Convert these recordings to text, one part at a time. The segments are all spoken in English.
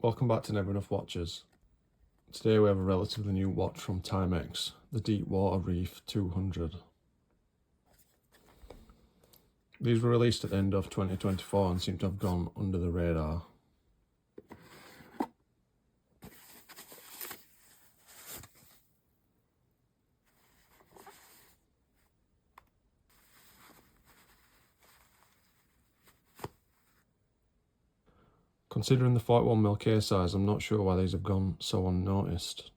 Welcome back to Never Enough Watches. Today we have a relatively new watch from Timex, the Deepwater Reef 200. These were released at the end of 2024 and seem to have gone under the radar. Considering the 41mm case size, I'm not sure why these have gone so unnoticed.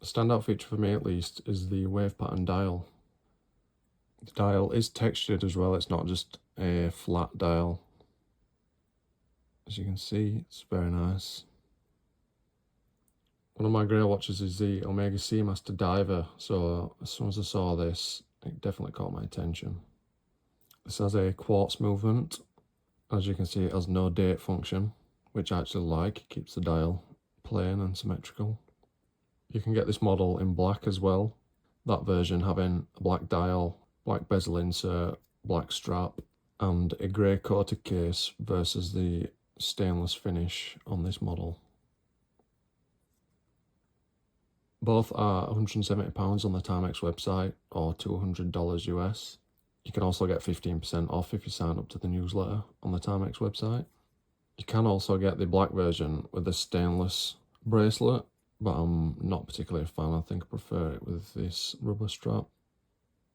The standout feature for me at least is the wave pattern dial. The dial is textured as well, it's not just a flat dial. As you can see, it's very nice. One of my grey watches is the Omega Seamaster Diver, so as soon as I saw this, it definitely caught my attention. This has a quartz movement. As you can see, it has no date function, which I actually like. It keeps the dial plain and symmetrical. You can get this model in black as well, that version having a black dial, black bezel insert, black strap, and a grey coated case versus the stainless finish on this model. Both are £170 on the Timex website or $200 US. You can also get 15% off if you sign up to the newsletter on the Timex website. You can also get the black version with a stainless bracelet, but I'm not particularly a fan. I think I prefer it with this rubber strap.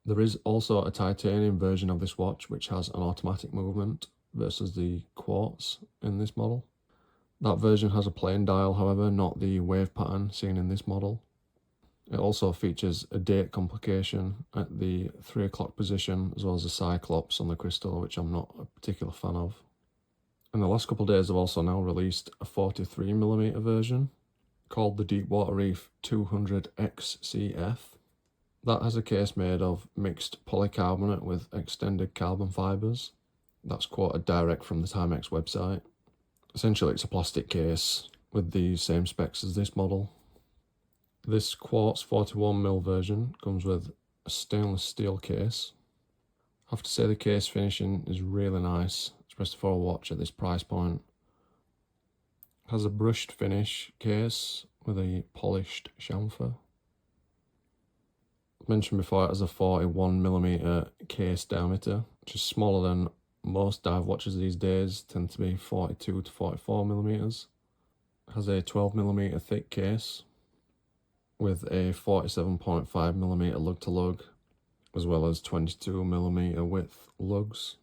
There is also a titanium version of this watch which has an automatic movement versus the quartz in this model. That version has a plain dial, however, not the wave pattern seen in this model. It also features a date complication at the 3 o'clock position, as well as a cyclops on the crystal, which I'm not a particular fan of. In the last couple of days, I've also now released a 43mm version called the Deepwater Reef 200 XCF. That has a case made of mixed polycarbonate with extended carbon fibres. That's quoted direct from the Timex website. Essentially, it's a plastic case with the same specs as this model. This quartz 41mm version comes with a stainless steel case. I have to say the case finishing is really nice, especially for a watch at this price point. It has a brushed finish case with a polished chamfer. I mentioned before it has a 41mm case diameter, which is smaller than most dive watches these days, tend to be 42 to 44mm. It has a 12mm thick case with a 47.5mm lug to lug, as well as 22mm width lugs.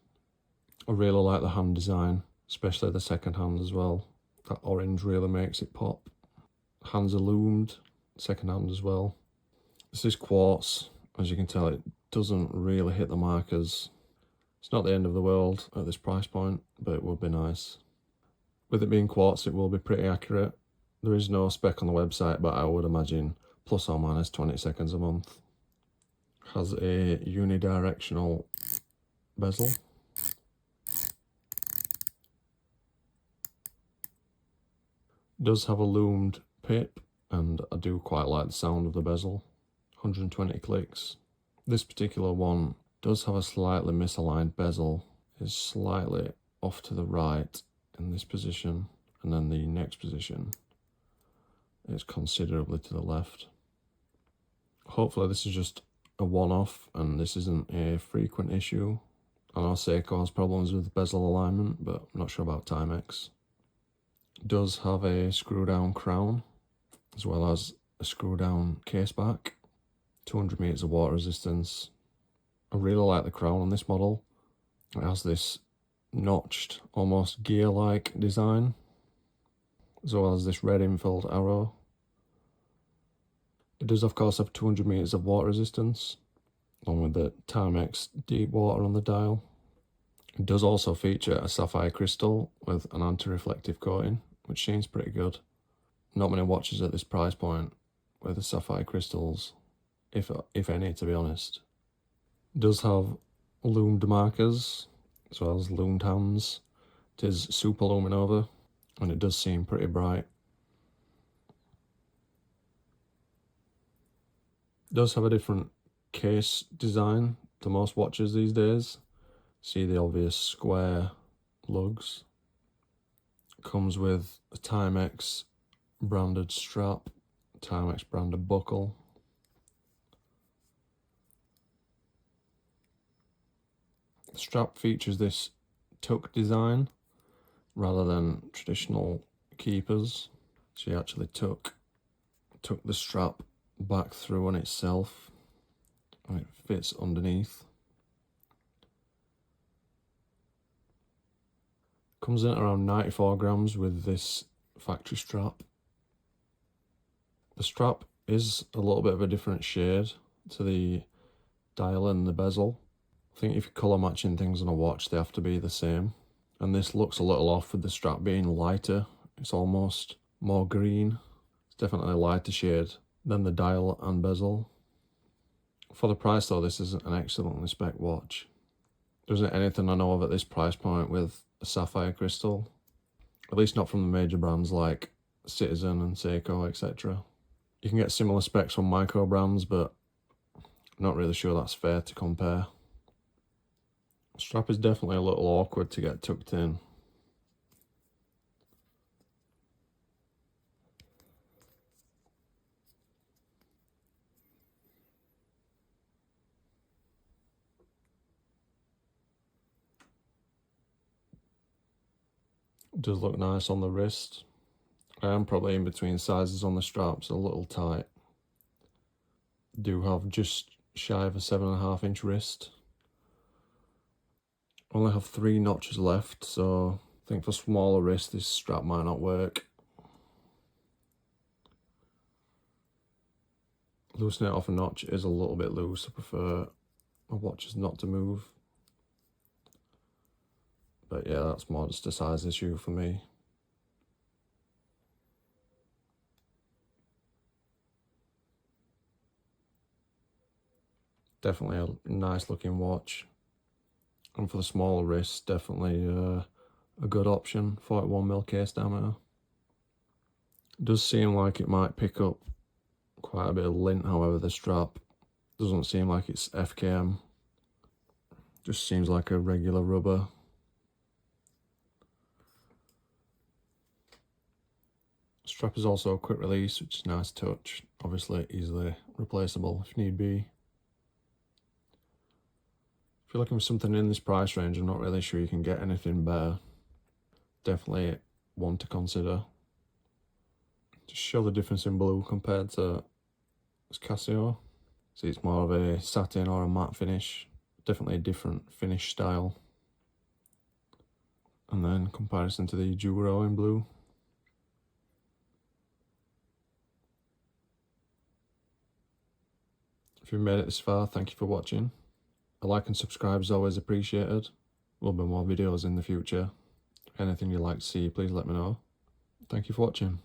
I really like the hand design, especially the second hand as well. That orange really makes it pop. Hands are loomed, second hand as well. This is quartz. As you can tell, it doesn't really hit the markers. It's not the end of the world at this price point, but it would be nice. With it being quartz, it will be pretty accurate. There is no spec on the website, but I would imagine plus or minus 20 seconds a month. Has a unidirectional bezel. Does have a loomed pip, and I do quite like the sound of the bezel. 120 clicks. This particular one does have a slightly misaligned bezel. It's slightly off to the right in this position, and then the next position is considerably to the left. Hopefully this is just a one-off and this isn't a frequent issue. I know Seiko has problems with bezel alignment, but I'm not sure about Timex. It does have a screw-down crown, as well as a screw-down case back. 200 meters of water resistance. I really like the crown on this model. It has this notched, almost gear-like design, as well as this red infilled arrow. It does of course have 200 meters of water resistance, along with the Timex Deepwater on the dial. It does also feature a sapphire crystal with an anti-reflective coating, which seems pretty good. Not many watches at this price point with the sapphire crystals, if any, to be honest. It does have loomed markers, as well as loomed hands. It is Super-Luminova, and it does seem pretty bright. It does have a different case design to most watches these days. See the obvious square lugs. Comes with a Timex branded strap, Timex branded buckle. The strap features this tuck design rather than traditional keepers. So you actually tuck the strap back through on itself and it fits underneath. Comes in at around 94 grams with this factory strap. The strap is a little bit of a different shade to the dial and the bezel. I think if you're colour matching things on a watch, they have to be the same. And this looks a little off with the strap being lighter. It's almost more green. It's definitely a lighter shade than the dial and bezel. For the price though, this is an excellently spec watch. There isn't anything I know of at this price point with a sapphire crystal. At least not from the major brands like Citizen and Seiko, etc. You can get similar specs from micro brands, but I'm not really sure that's fair to compare. The strap is definitely a little awkward to get tucked in. It does look nice on the wrist. I am probably in between sizes on the straps, a little tight. Do have just shy of a 7.5-inch wrist. Only have 3 notches left, so I think for smaller wrists this strap might not work. Loosening it off a notch is a little bit loose. I prefer my watches not to move. But yeah, that's more just a size issue for me. Definitely a nice looking watch. And for the smaller wrists, definitely a good option. 41mm case diameter. It does seem like it might pick up quite a bit of lint, however, the strap doesn't seem like it's FKM. Just seems like a regular rubber. Strap is also a quick release, which is a nice touch. Obviously easily replaceable if need be. If you're looking for something in this price range, I'm not really sure you can get anything better. Definitely one to consider. Just show the difference in blue compared to Casio. See, it's more of a satin or a matte finish. Definitely a different finish style. And then comparison to the Juro in blue. If you've made it this far, thank you for watching. A like and subscribe is always appreciated. There'll be more videos in the future. Anything you'd like to see, please let me know. Thank you for watching.